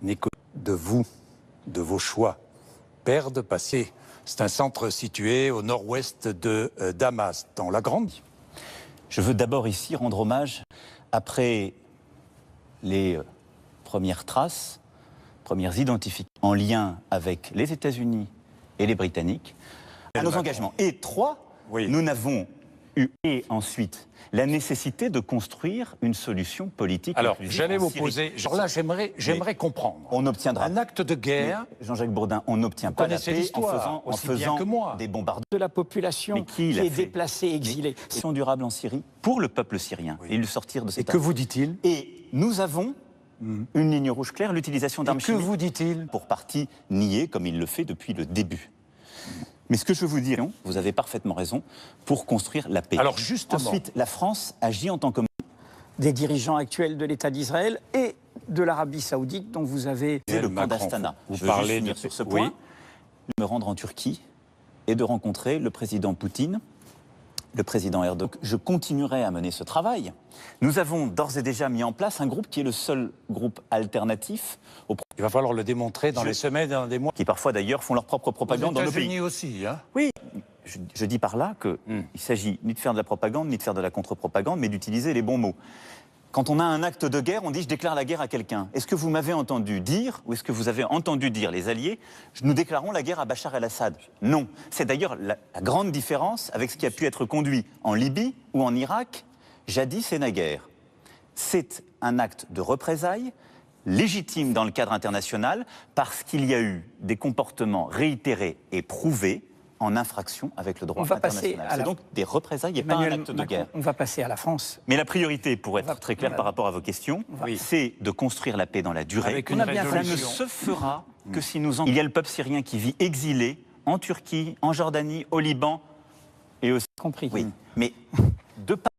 n'est que de vous, de vos choix. Père de passé, c'est un centre situé au nord-ouest de Damas, dans la Grande. Je veux d'abord ici rendre hommage, après les premières traces, premières identifications en lien avec les États-Unis et les Britanniques, à nos engagements. Et trois, nous n'avons eu, et ensuite, la nécessité de construire une solution politique. Alors, j'allais vous poser, genre là, j'aimerais comprendre. On obtiendra un acte de guerre. Jean-Jacques Bourdin, on n'obtient pas la paix en faisant des bombardements de la population qui est déplacée, exilée. Action durable en Syrie pour le peuple syrien et le sortir de cette. Et que vous dit-il? Et nous avons une ligne rouge claire, l'utilisation d'armes chimiques. Que vous dit-il? Pour partie niée, comme il le fait depuis le début. Mais ce que je veux vous dire, vous avez parfaitement raison, pour construire la paix. Alors justement. Ensuite, la France agit en tant que des dirigeants actuels de l'État d'Israël et de l'Arabie Saoudite, dont vous avez le camp d'Astana. Vous parlez de sur ce point. Me rendre en Turquie et de rencontrer le président Poutine, le président Erdogan. Je continuerai à mener ce travail. Nous avons d'ores et déjà mis en place un groupe qui est le seul groupe alternatif au. Il va falloir le démontrer dans les semaines, dans des mois. Qui parfois d'ailleurs font leur propre propagande dans nos pays. Aussi, hein. Oui. Je dis par là qu'il ne s'agit ni de faire de la propagande, ni de faire de la contre-propagande, mais d'utiliser les bons mots. Quand on a un acte de guerre, on dit « je déclare la guerre à quelqu'un ». Est-ce que vous m'avez entendu dire, ou est-ce que vous avez entendu dire, les Alliés, nous déclarons la guerre à Bachar el-Assad? Non. C'est d'ailleurs la grande différence avec ce qui a pu être conduit en Libye ou en Irak, jadis et naguère. C'est un acte de représailles, légitime dans le cadre international, parce qu'il y a eu des comportements réitérés et prouvés en infraction avec le droit international. C'est donc des représailles et pas un acte de guerre. On va passer à la France. Mais la priorité, pour être très clair par rapport à vos questions, c'est de construire la paix dans la durée. Avec une Ça ne se fera que si nous en... Il y a le peuple syrien qui vit exilé en Turquie, en Jordanie, au Liban et aussi... Compris. Oui, mais de part